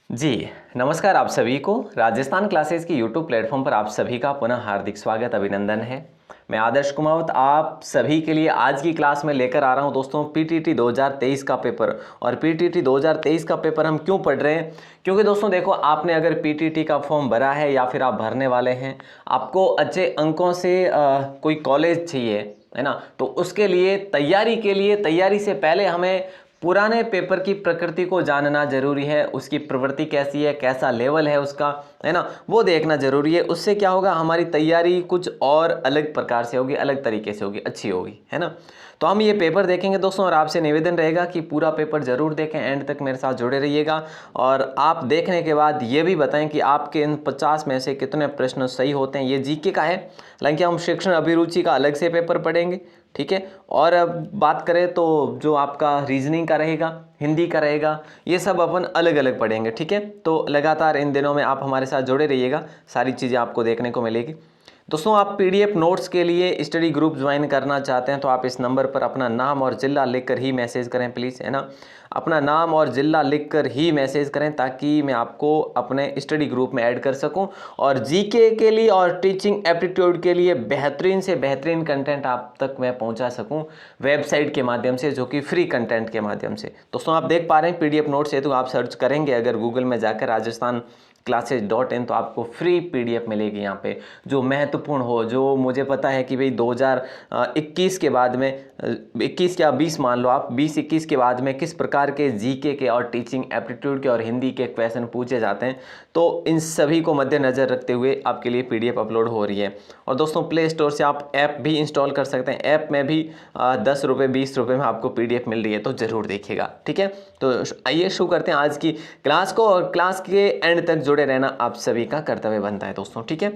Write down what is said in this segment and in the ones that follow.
जी, नमस्कार आप सभी को। राजस्थान क्लासेस की यूट्यूब प्लेटफॉर्म पर आप सभी का पुनः हार्दिक स्वागत अभिनंदन है। मैं आदर्श कुमावत आप सभी के लिए आज की क्लास में लेकर आ रहा हूं दोस्तों पीटीटी 2023 का पेपर। और पीटीटी 2023 का पेपर हम क्यों पढ़ रहे हैं? क्योंकि दोस्तों देखो, आपने अगर पीटीटी का फॉर्म भरा है या फिर आप भरने वाले हैं, आपको अच्छे अंकों से कोई कॉलेज चाहिए, है ना। तो उसके लिए तैयारी से पहले हमें पुराने पेपर की प्रकृति को जानना जरूरी है। उसकी प्रवृत्ति कैसी है, कैसा लेवल है उसका, है ना, वो देखना जरूरी है। उससे क्या होगा, हमारी तैयारी कुछ और अलग प्रकार से होगी, अलग तरीके से होगी, अच्छी होगी, है ना। तो हम ये पेपर देखेंगे दोस्तों, और आपसे निवेदन रहेगा कि पूरा पेपर जरूर देखें, एंड तक मेरे साथ जुड़े रहिएगा। और आप देखने के बाद ये भी बताएं कि आपके इन 50 में से कितने प्रश्न सही होते हैं। ये जीके का है, हालांकि हम शिक्षण अभिरुचि का अलग से पेपर पढ़ेंगे, ठीक है। और अब बात करें तो जो आपका रीजनिंग का रहेगा, हिंदी का रहेगा, ये सब अपन अलग अलग पढ़ेंगे, ठीक है। तो लगातार इन दिनों में आप हमारे साथ जुड़े रहिएगा, सारी चीज़ें आपको देखने को मिलेगी। दोस्तों, आप पीडीएफ नोट्स के लिए स्टडी ग्रुप ज्वाइन करना चाहते हैं तो आप इस नंबर पर अपना नाम और ज़िला लिखकर ही मैसेज करें प्लीज़, है ना। अपना नाम और ज़िला लिखकर ही मैसेज करें ताकि मैं आपको अपने स्टडी ग्रुप में ऐड कर सकूं। और जीके के लिए और टीचिंग एप्टीट्यूड के लिए बेहतरीन से बेहतरीन कंटेंट आप तक मैं पहुंचा सकूं वेबसाइट के माध्यम से, जो कि फ्री कंटेंट के माध्यम से। दोस्तों, आप देख पा रहे हैं पीडीएफ नोट्स है, तो आप सर्च करेंगे अगर गूगल में जाकर राजस्थान classes.in, तो आपको फ्री पीडीएफ मिलेगी यहाँ पे, जो महत्वपूर्ण हो, जो मुझे पता है कि भाई 2021 के बाद में 21 या 20 मान लो आप, 20-21 के बाद में किस प्रकार के जीके के और टीचिंग एप्टीट्यूड के और हिंदी के क्वेश्चन पूछे जाते हैं। तो इन सभी को मद्देनज़र रखते हुए आपके लिए पीडीएफ अपलोड हो रही है। और दोस्तों, प्ले स्टोर से आप ऐप भी इंस्टॉल कर सकते हैं। ऐप में भी 10 रुपये 20 रुपये में आपको पीडीएफ मिल रही है, तो ज़रूर देखिएगा, ठीक है। तो आइए शुरू करते हैं आज की क्लास को, और क्लास के एंड तक जुड़े रहना आप सभी का कर्तव्य बनता है दोस्तों, ठीक है।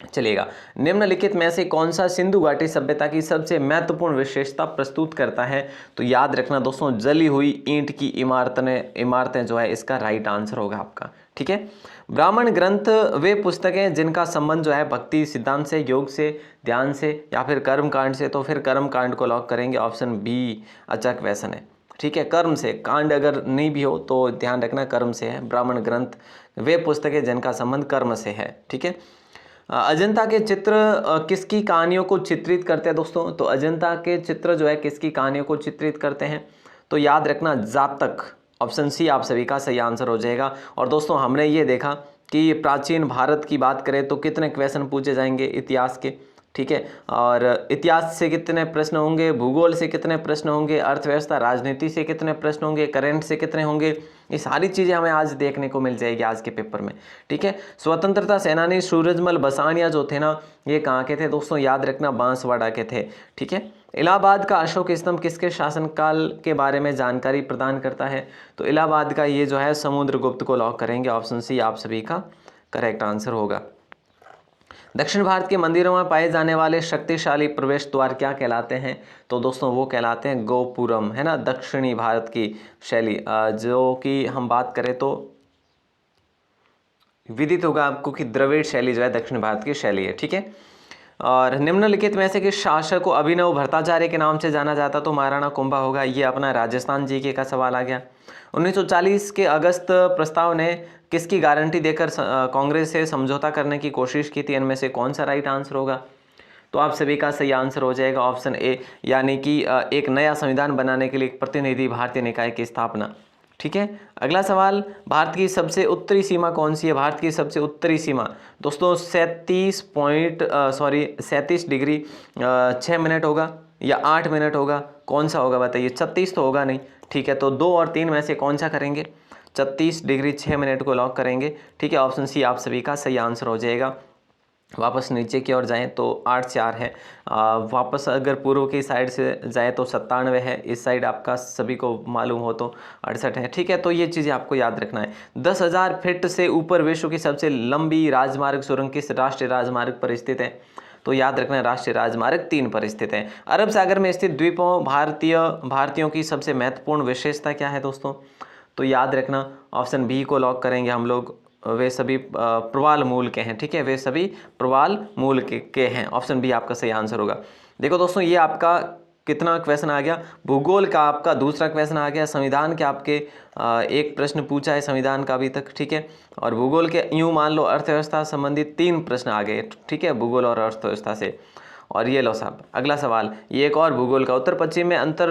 चलिएगा, निम्नलिखित में से कौन सा सिंधु घाटी सभ्यता की सबसे महत्वपूर्ण विशेषता प्रस्तुत करता है? तो याद रखना दोस्तों, जली हुई ईंट की इमारतें जो है इसका राइट आंसर होगा आपका, ठीक है। ब्राह्मण ग्रंथ वे पुस्तकें जिनका संबंध जो है भक्ति सिद्धांत से, योग से, ध्यान से या फिर कर्म कांड से। तो फिर कर्म कांड को लॉक करेंगे, ऑप्शन बी अचक व्यसन है, ठीक है। कर्म से, कांड अगर नहीं भी हो तो ध्यान रखना कर्म से है। ब्राह्मण ग्रंथ वे पुस्तकें जिनका संबंध कर्म से है, ठीक है। अजंता के चित्र किसकी कहानियों को चित्रित करते हैं दोस्तों? तो अजंता के चित्र जो है किसकी कहानियों को चित्रित करते हैं? तो याद रखना जातक, ऑप्शन सी आप सभी का सही आंसर हो जाएगा। और दोस्तों, हमने ये देखा कि प्राचीन भारत की बात करें तो कितने क्वेश्चन पूछे जाएंगे इतिहास के, ठीक है। और इतिहास से कितने प्रश्न होंगे, भूगोल से कितने प्रश्न होंगे, अर्थव्यवस्था राजनीति से कितने प्रश्न होंगे, करंट से कितने होंगे, ये सारी चीज़ें हमें आज देखने को मिल जाएगी आज के पेपर में, ठीक है। स्वतंत्रता सेनानी सूरजमल बसानिया जो थे ना, ये कहाँ के थे दोस्तों? याद रखना बांसवाड़ा के थे, ठीक है। इलाहाबाद का अशोक स्तंभ किसके शासनकाल के बारे में जानकारी प्रदान करता है? तो इलाहाबाद का ये जो है समुद्रगुप्त को लॉक करेंगे, ऑप्शन सी आप सभी का करेक्ट आंसर होगा। दक्षिण भारत के मंदिरों में पाए जाने वाले शक्तिशाली प्रवेश द्वार क्या कहलाते हैं? तो दोस्तों, वो कहलाते हैं गोपुरम, है ना। दक्षिणी भारत की शैली, जो कि हम बात करें तो विदित होगा आपको कि द्रविड़ शैली जो है दक्षिण भारत की शैली है, ठीक है। और निम्नलिखित में से किस शासक को अभिनव भट्टाचार्य के नाम से जाना जाता? तो महाराणा कुंभा होगा। ये अपना राजस्थान जीके का सवाल आ गया। 1940 के अगस्त प्रस्ताव ने किसकी गारंटी देकर कांग्रेस से समझौता करने की कोशिश की थी? इनमें से कौन सा राइट आंसर होगा? तो आप सभी का सही आंसर हो जाएगा ऑप्शन ए, यानी कि एक नया संविधान बनाने के लिए एक प्रतिनिधि भारतीय निकाय की स्थापना, ठीक है। अगला सवाल, भारत की सबसे उत्तरी सीमा कौन सी है? भारत की सबसे उत्तरी सीमा दोस्तों 37 डिग्री 6 मिनट होगा या 8 मिनट होगा, कौन सा होगा बताइए? 36 तो होगा नहीं, ठीक है। तो 2 और 3 में से कौन सा करेंगे? 36 डिग्री 6 मिनट को लॉक करेंगे, ठीक है। ऑप्शन सी आप सभी का सही आंसर हो जाएगा। वापस नीचे की ओर जाएं तो 8-4 है। वापस अगर पूर्व की साइड से जाए तो 97 है। इस साइड आपका सभी को मालूम हो तो 68 है, ठीक है। तो ये चीज़ें आपको याद रखना है। 10,000 फीट से ऊपर विश्व की सबसे लंबी राजमार्ग सुरंग किस राष्ट्रीय राजमार्ग पर स्थित है? तो याद रखना राष्ट्रीय राजमार्ग 3 पर स्थित है। अरब सागर में स्थित द्वीपों भारतीयों की सबसे महत्वपूर्ण विशेषता क्या है दोस्तों? तो याद रखना ऑप्शन बी को लॉक करेंगे हम लोग, वे सभी प्रवाल मूल के हैं, ठीक है। वे सभी प्रवाल मूल के हैं, ऑप्शन बी आपका सही आंसर होगा। देखो दोस्तों, ये आपका कितना क्वेश्चन आ गया, भूगोल का आपका दूसरा क्वेश्चन आ गया, संविधान के आपके एक प्रश्न पूछा है संविधान का अभी तक, ठीक है। और भूगोल के यूँ मान लो अर्थव्यवस्था संबंधित 3 प्रश्न आ गए, ठीक है, भूगोल और अर्थव्यवस्था से। और ये लो साहब अगला सवाल, ये एक और भूगोल का, उत्तर पश्चिम में अंतर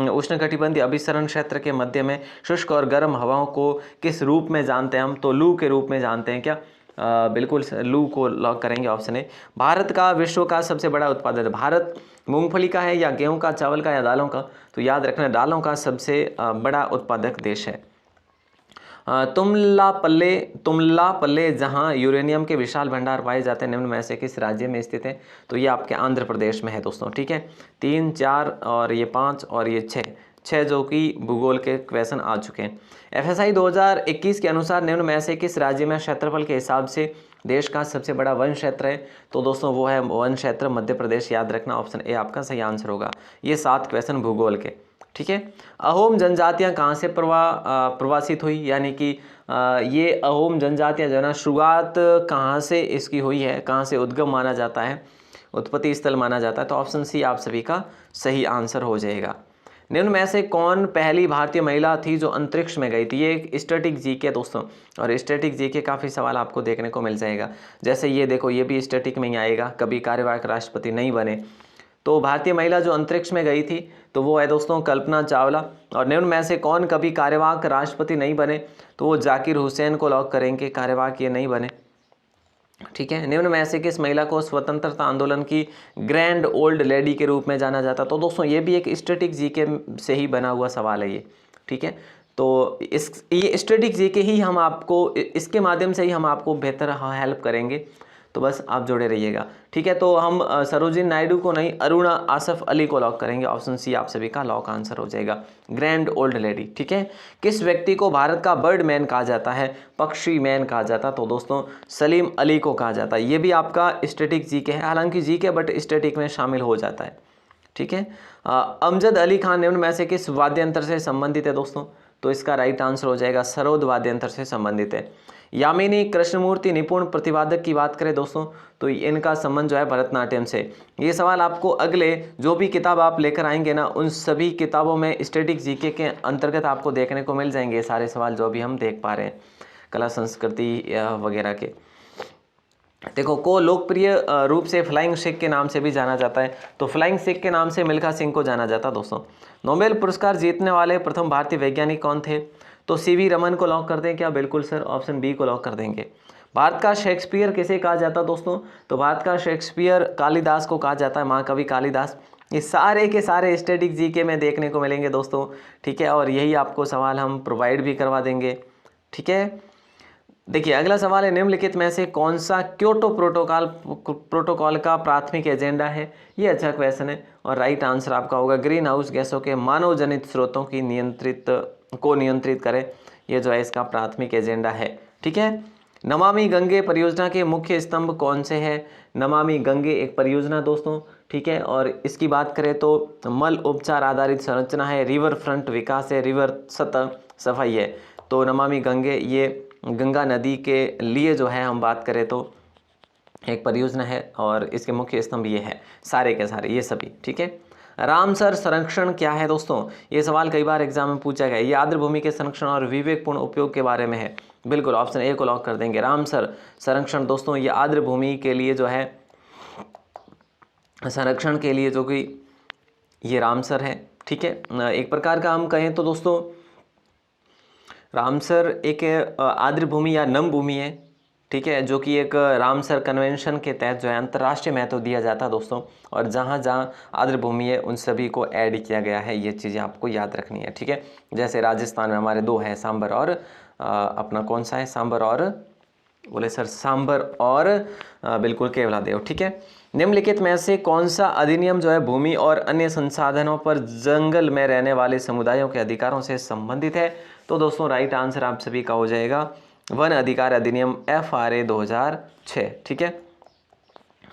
उष्णकटिबंधीय अभिसरण क्षेत्र के मध्य में शुष्क और गर्म हवाओं को किस रूप में जानते हैं हम, तो लू के रूप में जानते हैं क्या, बिल्कुल लू को लॉक करेंगे, ऑप्शन ए। भारत का विश्व का सबसे बड़ा उत्पादक, भारत मूंगफली का है या गेहूं का, चावल का या दालों का, तो याद रखना दालों का सबसे बड़ा उत्पादक देश है। तुमलापल्ले जहां यूरेनियम के विशाल भंडार पाए जाते हैं निम्न में से किस राज्य में स्थित है, तो ये आपके आंध्र प्रदेश में है दोस्तों, ठीक है। 3, 4 और ये 5 और ये 6 जो कि भूगोल के क्वेश्चन आ चुके हैं। FSI 2021 के अनुसार निम्न में से किस राज्य में क्षेत्रफल के हिसाब से देश का सबसे बड़ा वन क्षेत्र है, तो दोस्तों वो है वन क्षेत्र मध्य प्रदेश, याद रखना, ऑप्शन ए आपका सही आंसर होगा। ये 7 क्वेश्चन भूगोल के, ठीक है। अहोम जनजातियां कहाँ से प्रवासित हुई, यानी कि ये अहोम जनजातियां जो है ना, शुरुआत कहाँ से इसकी हुई है, कहाँ से उद्गम माना जाता है, उत्पत्ति स्थल माना जाता है, तो ऑप्शन सी आप सभी का सही आंसर हो जाएगा। निम्न में से कौन पहली भारतीय महिला थी जो अंतरिक्ष में गई थी, ये एक स्टैटिक जीके दोस्तों, और स्टैटिक जीके काफ़ी सवाल आपको देखने को मिल जाएगा। जैसे ये देखो, ये भी स्टैटिक में ही आएगा, कभी कार्यवाहक राष्ट्रपति नहीं बने, तो भारतीय महिला जो अंतरिक्ष में गई थी तो वो है दोस्तों कल्पना चावला। और निम्न में से कौन कभी कार्यवाहक राष्ट्रपति नहीं बने, तो वो जाकिर हुसैन को लॉक करेंगे, कार्यवाहक ये नहीं बने, ठीक है। निम्न में से किस महिला को स्वतंत्रता आंदोलन की ग्रैंड ओल्ड लेडी के रूप में जाना जाता, तो दोस्तों ये भी एक स्टैटिक जीके से ही बना हुआ सवाल है ये, ठीक है। तो ये स्टैटिक जीके ही हम आपको, इसके माध्यम से ही हम आपको बेहतर हेल्प करेंगे, तो बस आप जुड़े रहिएगा, ठीक है। तो हम सरोजिनी नायडू को नहीं, अरुणा आसफ अली को लॉक करेंगे, ऑप्शन सी आप सभी का लॉक आंसर हो जाएगा, ग्रैंड ओल्ड लेडी, ठीक है। किस व्यक्ति को भारत का बर्ड मैन कहा जाता है, पक्षी मैन कहा जाता है, तो दोस्तों सलीम अली को कहा जाता है। ये भी आपका स्टैटिक जीके है, हालांकि जीके बट स्टैटिक में शामिल हो जाता है, ठीक है। अमजद अली खान निम्न में से किस वाद्य यंत्र से संबंधित है दोस्तों, तो इसका राइट आंसर हो जाएगा सरोद वाद्य यंत्र से संबंधित है। यामिनी कृष्णमूर्ति निपुण प्रतिवादक की बात करें दोस्तों, तो इनका संबंध जो है भरतनाट्यम से। ये सवाल आपको अगले जो भी किताब आप लेकर आएंगे ना, उन सभी किताबों में स्टैटिक जीके के अंतर्गत आपको देखने को मिल जाएंगे सारे सवाल जो अभी हम देख पा रहे हैं, कला संस्कृति वगैरह के। देखो को लोकप्रिय रूप से फ्लाइंग सिख के नाम से भी जाना जाता है, तो फ्लाइंग सिख के नाम से मिल्खा सिंह को जाना जाता है दोस्तों। नोबेल पुरस्कार जीतने वाले प्रथम भारतीय वैज्ञानिक कौन थे, तो CV रमन को लॉक कर दें क्या, बिल्कुल सर, ऑप्शन बी को लॉक कर देंगे। भारत का शेक्सपियर किसे कहा जाता है दोस्तों, तो भारत का शेक्सपियर कालिदास को कहा जाता है, महाकवि कालिदास। ये सारे के सारे स्टैटिक जीके में देखने को मिलेंगे दोस्तों, ठीक है, और यही आपको सवाल हम प्रोवाइड भी करवा देंगे, ठीक है। देखिए अगला सवाल है, निम्नलिखित में से कौन सा क्योटो प्रोटोकॉल का प्राथमिक एजेंडा है, ये अच्छा क्वेश्चन है, और राइट आंसर आपका होगा ग्रीन हाउस गैसों के मानव जनित स्रोतों की नियंत्रित करें, ये जो है इसका प्राथमिक एजेंडा है, ठीक है। नमामि गंगे परियोजना के मुख्य स्तंभ कौन से है, नमामि गंगे एक परियोजना दोस्तों, ठीक है, और इसकी बात करें तो मल उपचार आधारित संरचना है, रिवर फ्रंट विकास है, रिवर सतह सफाई है, तो नमामि गंगे ये गंगा नदी के लिए जो है हम बात करें तो एक परियोजना है, और इसके मुख्य स्तंभ ये है, सारे के सारे ये सभी, ठीक है। रामसर संरक्षण क्या है दोस्तों, ये सवाल कई बार एग्जाम में पूछा गया, ये आर्द्र भूमि के संरक्षण और विवेकपूर्ण उपयोग के बारे में है, बिल्कुल ऑप्शन ए को लॉक कर देंगे। रामसर संरक्षण दोस्तों ये आर्द्र भूमि के लिए जो है संरक्षण के लिए जो कि ये रामसर है, ठीक है। एक प्रकार का हम कहें तो दोस्तों रामसर एक आर्द्र भूमि या नम भूमि है, ठीक है, जो कि एक रामसर कन्वेंशन के तहत जो है अंतर्राष्ट्रीय महत्व दिया जाता है दोस्तों, और जहाँ जहाँ आर्द्र भूमि है उन सभी को ऐड किया गया है, ये चीज़ें आपको याद रखनी है, ठीक है। जैसे राजस्थान में हमारे 2 है, सांबर और अपना कौन सा है, सांबर और बोले सर, सांबर और बिल्कुल केवलादेव, ठीक है। निम्नलिखित में से कौन सा अधिनियम जो है भूमि और अन्य संसाधनों पर जंगल में रहने वाले समुदायों के अधिकारों से संबंधित है, तो दोस्तों राइट आंसर आप सभी का हो जाएगा वन अधिकार अधिनियम FRA 2006, ठीक है,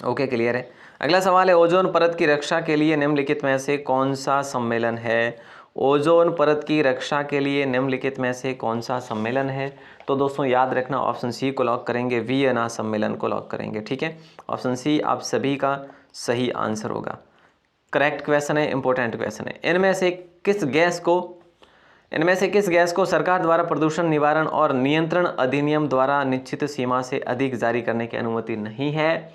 ओके क्लियर है। अगला सवाल है, ओजोन परत की रक्षा के लिए निम्नलिखित में से कौन सा सम्मेलन है, ओजोन परत की रक्षा के लिए निम्नलिखित में से कौन सा सम्मेलन है, तो दोस्तों याद रखना ऑप्शन सी को लॉक करेंगे, वियना सम्मेलन को लॉक करेंगे, ठीक है, ऑप्शन सी आप सभी का सही आंसर होगा, करेक्ट क्वेश्चन है, इंपॉर्टेंट क्वेश्चन है। इनमें से किस गैस को सरकार द्वारा प्रदूषण निवारण और नियंत्रण अधिनियम द्वारा निश्चित सीमा से अधिक जारी करने की अनुमति नहीं है?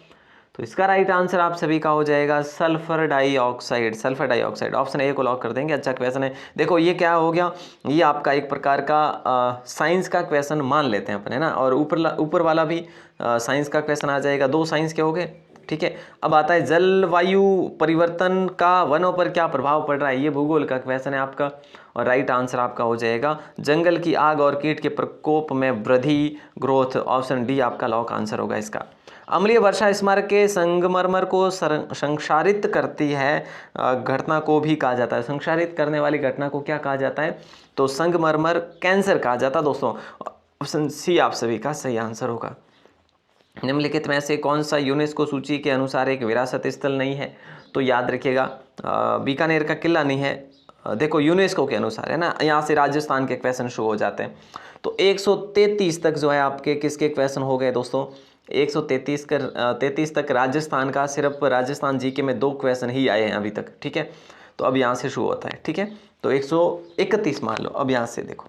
तो इसका राइट आंसर आप सभी का हो जाएगा sulphur dioxide. Sulphur dioxide, option A को लॉक कर देंगे। अच्छा क्वेश्चन है। देखो ये क्या हो गया, ये आपका एक प्रकार का साइंस का क्वेश्चन मान लेते हैं अपन, है ना, और ऊपर वाला भी साइंस का क्वेश्चन आ जाएगा। 2 साइंस के हो गए, ठीक है। अब आता है जलवायु परिवर्तन का वनों पर क्या प्रभाव पड़ रहा है, ये भूगोल का क्वेश्चन है आपका, और राइट आंसर आपका हो जाएगा जंगल की आग और कीट के प्रकोप में वृद्धि, ग्रोथ। ऑप्शन डी आपका लॉक आंसर होगा इसका। अम्लीय वर्षा स्मारक के संगमरमर को संक्षारित करती है घटना को भी कहा जाता है। संक्षारित करने वाली घटना को क्या कहा जाता है? तो संगमरमर कैंसर कहा जाता है दोस्तों। ऑप्शन सी आप सभी का सही आंसर होगा। निम्नलिखित में से कौन सा यूनेस्को सूची के अनुसार एक विरासत स्थल नहीं है? तो याद रखिएगा बीकानेर का किला नहीं है। देखो यूनेस्को के अनुसार, है ना, यहाँ से राजस्थान के क्वेश्चन शुरू हो जाते हैं। तो 133 तक जो है आपके किसके क्वेश्चन हो गए दोस्तों? 133 तक राजस्थान का, सिर्फ राजस्थान जीके में 2 क्वेश्चन ही आए हैं अभी तक, ठीक है। तो अब यहाँ से शुरू होता है, ठीक है। तो 131 मान लो। अब यहाँ से देखो,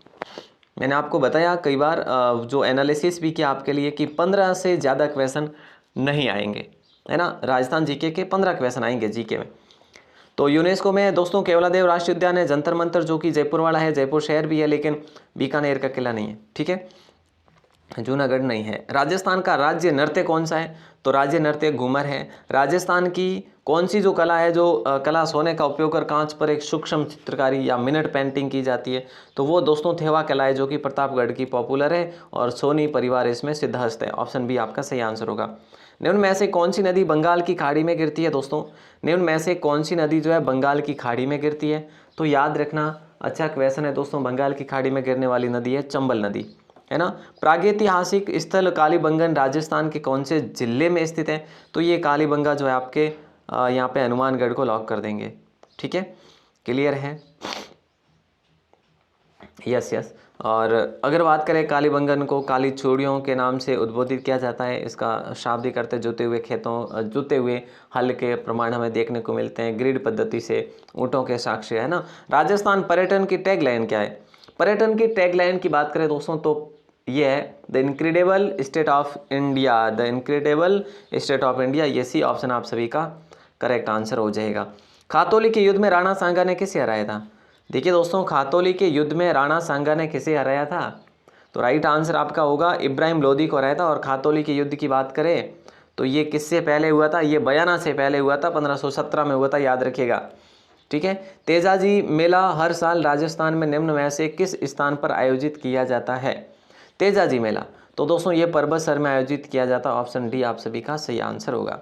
मैंने आपको बताया कई बार जो एनालिसिस भी किया आपके लिए कि 15 से ज़्यादा क्वेश्चन नहीं आएंगे, है ना। राजस्थान जीके के 15 क्वेश्चन आएंगे जीके में। तो यूनेस्को में दोस्तों केवलादेव राष्ट्रीय उद्यान है, जंतर मंतर जो कि जयपुर वाला है, जयपुर शहर भी है, लेकिन बीकानेर का किला नहीं है, ठीक है, जूनागढ़ नहीं है। राजस्थान का राज्य नृत्य कौन सा है? तो राज्य नृत्य घूमर है। राजस्थान की कौन सी जो कला है, जो कला सोने का उपयोग कर कांच पर एक सूक्ष्म चित्रकारी या मिनट पेंटिंग की जाती है? तो वो दोस्तों थेवा कला है, जो कि प्रतापगढ़ की पॉपुलर है, और सोनी परिवार इसमें सिद्धहस्त है। ऑप्शन बी आपका सही आंसर होगा। निम्न में से कौन सी नदी बंगाल की खाड़ी में गिरती है दोस्तों? निम्न में से कौन सी नदी जो है बंगाल की खाड़ी में गिरती है? तो याद रखना, अच्छा क्वेश्चन है दोस्तों। बंगाल की खाड़ी में गिरने वाली नदी है चंबल नदी, है ना। प्रागैतिहासिक स्थल कालीबंगन राजस्थान के कौन से जिले में स्थित है? तो ये कालीबंगा जो है आपके यहाँ पे हनुमानगढ़ को लॉक कर देंगे, ठीक है। क्लियर है? यस। और अगर बात करें कालीबंगन को काली चूड़ियों के नाम से उद्बोधित किया जाता है। इसका शाब्दिक अर्थ जुते हुए हल के प्रमाण हमें देखने को मिलते हैं। ग्रिड पद्धति से ऊँटों के साक्ष्य, है ना। राजस्थान पर्यटन की टैगलाइन क्या है? पर्यटन की टैगलाइन की बात करें दोस्तों तो ये है the incredible state of India. The incredible state of India, ये सी ऑप्शन आप सभी का करेक्ट आंसर हो जाएगा। खातौली के युद्ध में राणा सांगा ने किसे हराया था? देखिए दोस्तों, खातौली के युद्ध में राणा सांगा ने किसे हराया था? तो राइट आंसर आपका होगा इब्राहिम लोदी को हराया था। और खातौली के युद्ध की बात करें तो ये किससे पहले हुआ था? ये बयाना से पहले हुआ था, 1517 में हुआ था, याद रखिएगा, ठीक है। तेजाजी मेला हर साल राजस्थान में निम्न में से किस स्थान पर आयोजित किया जाता है? तेजाजी मेला तो दोस्तों ये परबतसर में आयोजित किया जाता है। ऑप्शन डी आप सभी का सही आंसर होगा।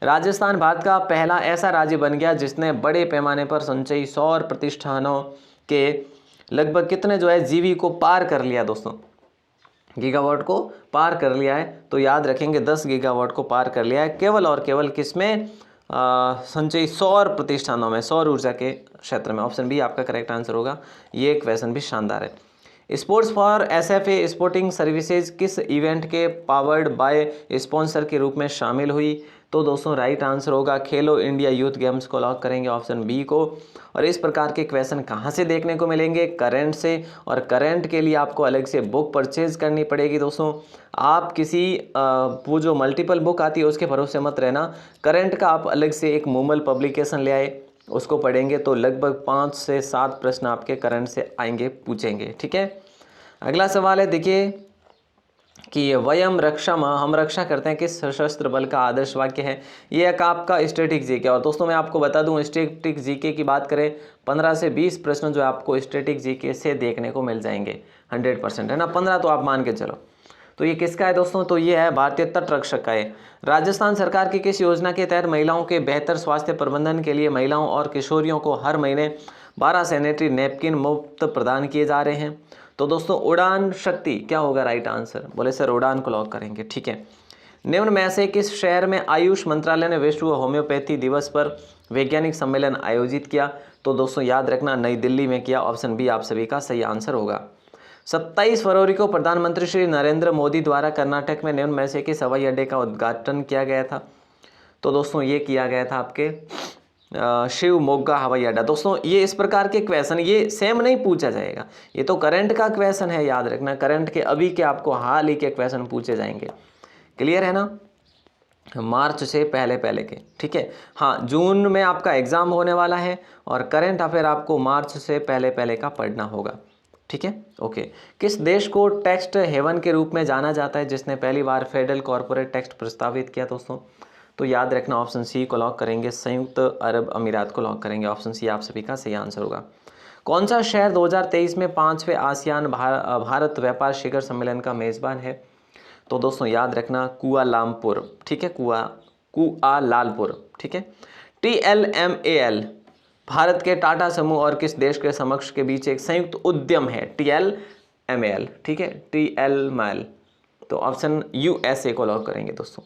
राजस्थान भारत का पहला ऐसा राज्य बन गया जिसने बड़े पैमाने पर संचयी सौर प्रतिष्ठानों के लगभग कितने जो है जीवी को पार कर लिया दोस्तों? गीगावाट को पार कर लिया है। तो याद रखेंगे 10 गीगावाट को पार कर लिया है, केवल और केवल किसमें? संचयी सौर प्रतिष्ठानों में, सौर ऊर्जा के क्षेत्र में। ऑप्शन बी आपका करेक्ट आंसर होगा। ये क्वेश्चन भी शानदार है। Sports for SFA sporting services किस इवेंट के पावर्ड बाय स्पॉन्सर के रूप में शामिल हुई? तो दोस्तों राइट आंसर होगा खेलो इंडिया यूथ गेम्स को लॉक करेंगे, ऑप्शन बी को। और इस प्रकार के क्वेश्चन कहाँ से देखने को मिलेंगे? करंट से। और करंट के लिए आपको अलग से बुक परचेज करनी पड़ेगी दोस्तों। आप किसी वो जो मल्टीपल बुक आती है उसके भरोसे मत रहना। करंट का आप अलग से एक मूमल पब्लिकेशन ले आए, उसको पढ़ेंगे तो लगभग 5 से 7 प्रश्न आपके करंट से आएंगे, पूछेंगे, ठीक है। अगला सवाल है, देखिए कि वयम रक्षामः, हम रक्षा करते हैं, किस सशस्त्र बल का आदर्श वाक्य है? ये एक आपका स्टैटिक जीके। और दोस्तों मैं आपको बता दूं स्टैटिक जीके की बात करें 15 से 20 प्रश्न जो आपको स्टैटिक जीके से देखने को मिल जाएंगे 100%, है ना। 15 तो आप मान के चलो। तो ये किसका है दोस्तों? तो ये है भारतीय तट रक्षक का है। राजस्थान सरकार की किस योजना के तहत महिलाओं के बेहतर स्वास्थ्य प्रबंधन के लिए महिलाओं और किशोरियों को हर महीने 12 सैनिटरी नैपकिन मुफ्त प्रदान किए जा रहे हैं? तो दोस्तों उड़ान शक्ति क्या होगा राइट आंसर? बोले सर उड़ान को लॉक करेंगे, ठीक है। निम्न में से किस शहर में आयुष मंत्रालय ने विश्व होम्योपैथी दिवस पर वैज्ञानिक सम्मेलन आयोजित किया? तो दोस्तों याद रखना नई दिल्ली में किया। ऑप्शन बी आप सभी का सही आंसर होगा। 27 फरवरी को प्रधानमंत्री श्री नरेंद्र मोदी द्वारा कर्नाटक में निम्न में से किस हवाई अड्डे का उद्घाटन किया गया था? तो दोस्तों ये किया गया था आपके शिवमोगा हवाई अड्डा। दोस्तों ये इस प्रकार के क्वेश्चन ये सेम नहीं पूछा जाएगा, ये तो करंट का क्वेश्चन है, याद रखना करंट के अभी के आपको हाल ही के क्वेश्चन पूछे जाएंगे। क्लियर है ना, मार्च से पहले पहले के, ठीक है। हाँ, जून में आपका एग्ज़ाम होने वाला है और करंट अफेयर आपको मार्च से पहले पहले का पढ़ना होगा, ठीक है। ओके, किस देश को टैक्स हेवन के रूप में जाना जाता है जिसने पहली बार फेडरल कॉर्पोरेट टैक्स प्रस्तावित किया दोस्तों? तो याद रखना ऑप्शन सी को लॉक करेंगे, संयुक्त अरब अमीरात को लॉक करेंगे। ऑप्शन सी आप सभी का सही आंसर होगा। कौन सा शहर 2023 में 5वें आसियान भारत व्यापार शिखर सम्मेलन का मेज़बान है? तो दोस्तों याद रखना कुआलालंपुर, ठीक है, कुआलालंपुर, ठीक है। TLMAL भारत के टाटा समूह और किस देश के समक्ष के बीच एक संयुक्त उद्यम है? TLMAL, ठीक है, TLMAL। तो ऑप्शन USA को लॉक करेंगे दोस्तों।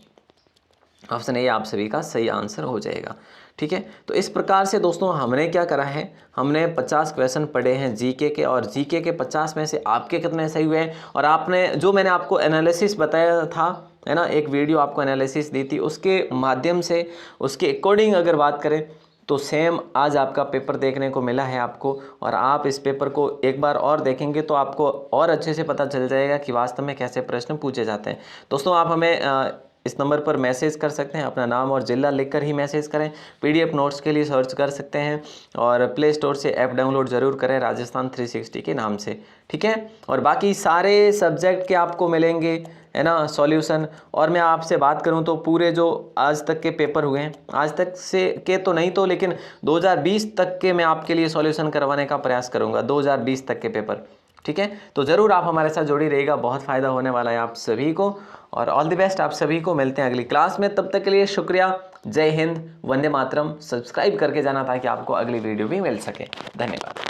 ऑप्शन ए आप सभी का सही आंसर हो जाएगा, ठीक है। तो इस प्रकार से दोस्तों हमने क्या करा है, हमने 50 क्वेश्चन पढ़े हैं जीके के, और जीके के 50 में से आपके कितने सही हुए हैं, और आपने जो मैंने आपको एनालिसिस बताया था, है ना, एक वीडियो आपको एनालिसिस दी थी, उसके माध्यम से उसके अकॉर्डिंग अगर बात करें तो सेम आज आपका पेपर देखने को मिला है आपको, और आप इस पेपर को एक बार और देखेंगे तो आपको और अच्छे से पता चल जाएगा कि वास्तव में कैसे प्रश्न पूछे जाते हैं। दोस्तों आप हमें इस नंबर पर मैसेज कर सकते हैं, अपना नाम और ज़िला लिखकर ही मैसेज करें। PDF नोट्स के लिए सर्च कर सकते हैं, और प्ले स्टोर से ऐप डाउनलोड ज़रूर करें राजस्थान 360 के नाम से, ठीक है। और बाकी सारे सब्जेक्ट के आपको मिलेंगे, है ना, सॉल्यूशन। और मैं आपसे बात करूं तो पूरे जो आज तक के पेपर हुए हैं, आज तक से के तो नहीं तो लेकिन 2020 तक के मैं आपके लिए सॉल्यूशन करवाने का प्रयास करूंगा, 2020 तक के पेपर, ठीक है। तो ज़रूर आप हमारे साथ जुड़ी रहिएगा, बहुत फ़ायदा होने वाला है आप सभी को, और ऑल द बेस्ट आप सभी को। मिलते हैं अगली क्लास में, तब तक के लिए शुक्रिया। जय हिंद, वंदे मातरम। सब्सक्राइब करके जाना ताकि आपको अगली वीडियो भी मिल सके। धन्यवाद।